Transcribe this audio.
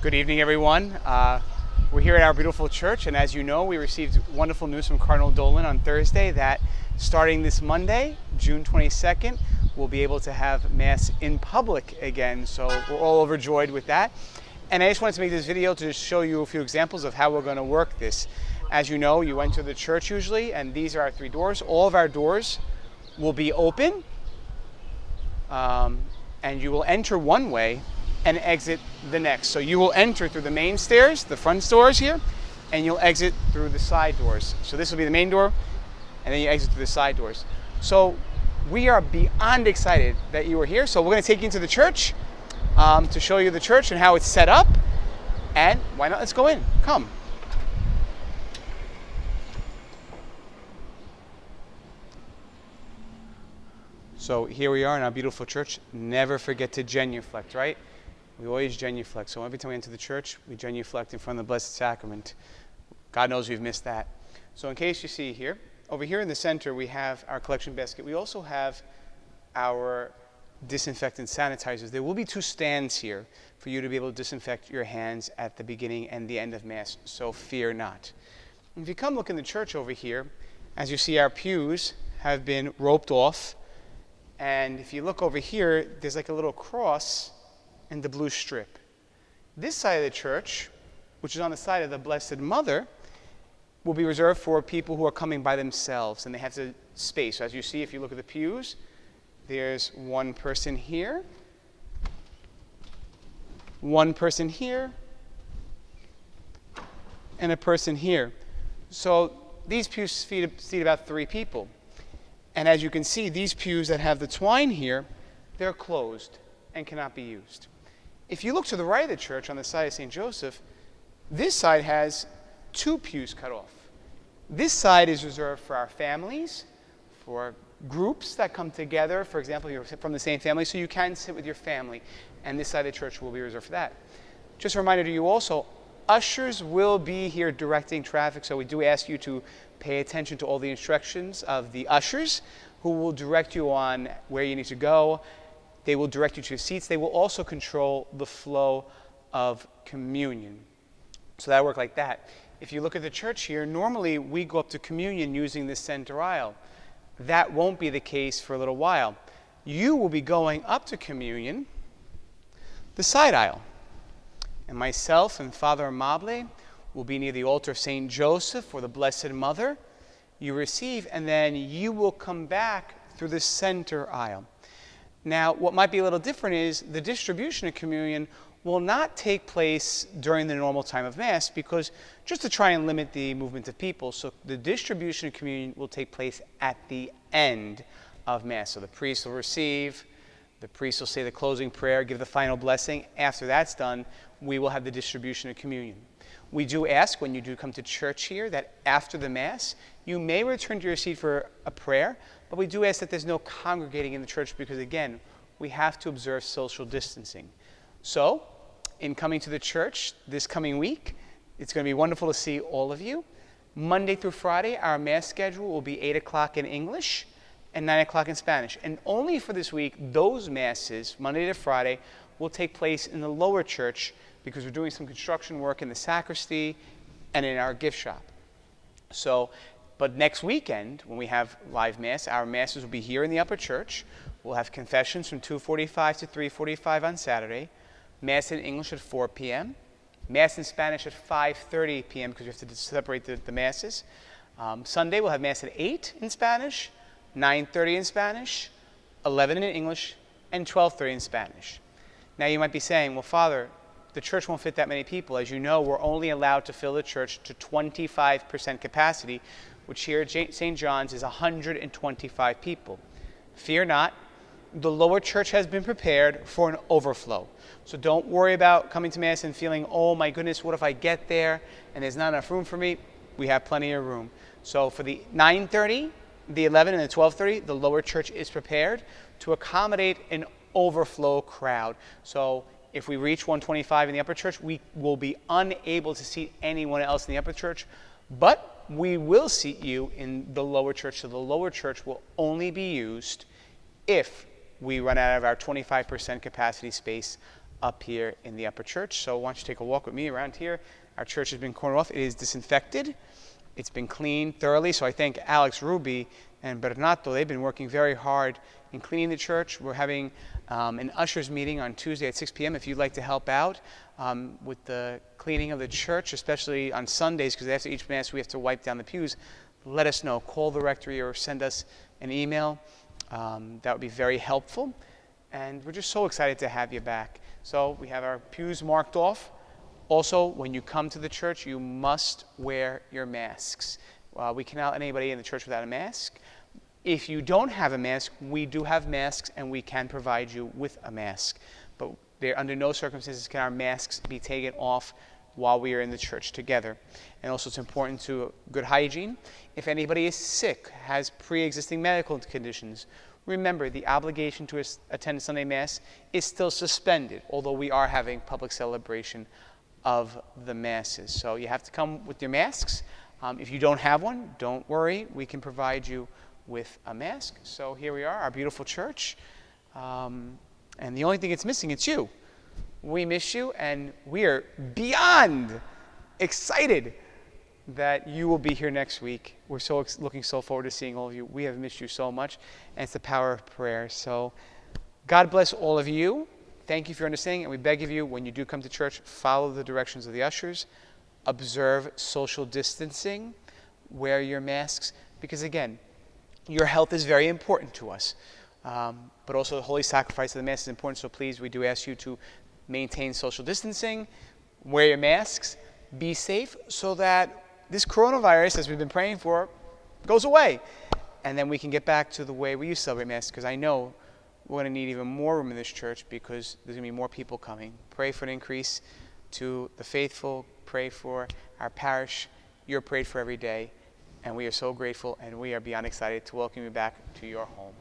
Good evening, everyone. We're here at our beautiful church, and as you know, we received wonderful news from Cardinal Dolan on Thursday that starting this Monday, June 22nd, we'll be able to have Mass in public again. So we're all overjoyed with that. And I just wanted to make this video to show you a few examples of how we're going to work this. As you know, you enter the church usually, and these are our three doors. All of our doors will be open, and you will enter one way and exit the next. So you will enter through the main stairs, the front doors here, and you'll exit through the side doors. So this will be the main door, and then you exit through the side doors. So we are beyond excited that you are here. So we're going to take you into the church to show you the church and how it's set up. And why not? Let's go in. Come. So here we are in our beautiful church. Never forget to genuflect, right? We always genuflect. So every time we enter the church, we genuflect in front of the Blessed Sacrament. God knows we've missed that. So in case you see here, over here in the center, we have our collection basket. We also have our disinfectant sanitizers. There will be two stands here for you to be able to disinfect your hands at the beginning and the end of Mass. So fear not. If you come look in the church over here, as you see, our pews have been roped off. And if you look over here, there's like a little cross and the blue strip. This side of the church, which is on the side of the Blessed Mother, will be reserved for people who are coming by themselves, and they have the space. So as you see, if you look at the pews, there's one person here, and a person here. So these pews seat about 3 people. And as you can see, these pews that have the twine here, they're closed and cannot be used. If you look to the right of the church on the side of St. Joseph, this side has 2 pews cut off. This side is reserved for our families, for groups that come together. For example, you're from the same family, so you can sit with your family. And this side of the church will be reserved for that. Just a reminder to you also, ushers will be here directing traffic, so we do ask you to pay attention to all the instructions of the ushers who will direct you on where you need to go. They will direct you to your seats. They will also control the flow of communion. So that'll work like that. If you look at the church here, normally we go up to communion using the center aisle. That won't be the case for a little while. You will be going up to communion the side aisle. And myself and Father Amable will be near the altar of St. Joseph or the Blessed Mother. You receive, and then you will come back through the center aisle. Now, what might be a little different is the distribution of communion will not take place during the normal time of Mass, because just to try and limit the movement of people, so the distribution of communion will take place at the end of Mass. So the priest will receive, the priest will say the closing prayer, give the final blessing. After that's done, we will have the distribution of communion. We do ask, when you do come to church here, that after the Mass, you may return to your seat for a prayer, but we do ask that there's no congregating in the church because, again, we have to observe social distancing. So, in coming to the church this coming week, it's going to be wonderful to see all of you. Monday through Friday, our Mass schedule will be 8 o'clock in English and 9 o'clock in Spanish. And only for this week, those Masses, Monday to Friday, will take place in the lower church because we're doing some construction work in the sacristy and in our gift shop. So, but next weekend, when we have live Mass, our Masses will be here in the upper church. We'll have confessions from 2:45 to 3:45 on Saturday, Mass in English at 4 p.m., Mass in Spanish at 5:30 p.m. because we have to separate the Masses. Sunday, we'll have Mass at 8 in Spanish, 9:30 in Spanish, 11 in English, and 12:30 in Spanish. Now, you might be saying, well, Father, the church won't fit that many people. As you know, we're only allowed to fill the church to 25% capacity, which here at St. John's is 125 people. Fear not, the lower church has been prepared for an overflow. So don't worry about coming to Mass and feeling, oh my goodness, what if I get there and there's not enough room for me? We have plenty of room. So for the 9:30, the 11, and the 12:30, the lower church is prepared to accommodate an overflow crowd. So if we reach 125 in the upper church, we will be unable to seat anyone else in the upper church, but we will seat you in the lower church. So the lower church will only be used if we run out of our 25% capacity space up here in the upper church. So why don't you take a walk with me around here. Our church has been cornered off. It is disinfected. It's been cleaned thoroughly. So I thank Alex Ruby and Bernato. They've been working very hard in cleaning the church. We're having an ushers meeting on Tuesday at 6 p.m. if you'd like to help out with the cleaning of the church, especially on Sundays, because after each Mass we have to wipe down the pews. Let us know. Call the rectory or send us an email. That would be very helpful. And we're just so excited to have you back. So we have our pews marked off. Also, when you come to the church, you must wear your masks. We cannot let anybody in the church without a mask. If you don't have a mask, we do have masks and we can provide you with a mask. But under no circumstances can our masks be taken off while we are in the church together. And also it's important to good hygiene. If anybody is sick, has pre-existing medical conditions, remember the obligation to attend Sunday Mass is still suspended, although we are having public celebration of the Masses. So you have to come with your masks. If you don't have one, don't worry. We can provide you with a mask. So here we are, our beautiful church. And the only thing it's missing, it's you. We miss you, and we are beyond excited that you will be here next week. We're looking so forward to seeing all of you. We have missed you so much, and it's the power of prayer. So God bless all of you. Thank you for your understanding, and we beg of you, when you do come to church, follow the directions of the ushers, observe social distancing, wear your masks, because again, your health is very important to us. But also the holy sacrifice of the Mass is important, so please, we do ask you to maintain social distancing, wear your masks, be safe, so that this coronavirus, as we've been praying for, goes away. And then we can get back to the way we used to celebrate Mass, because I know we're going to need even more room in this church because there's going to be more people coming. Pray for an increase to the faithful. Pray for our parish. You're prayed for every day. And we are so grateful, and we are beyond excited to welcome you back to your home.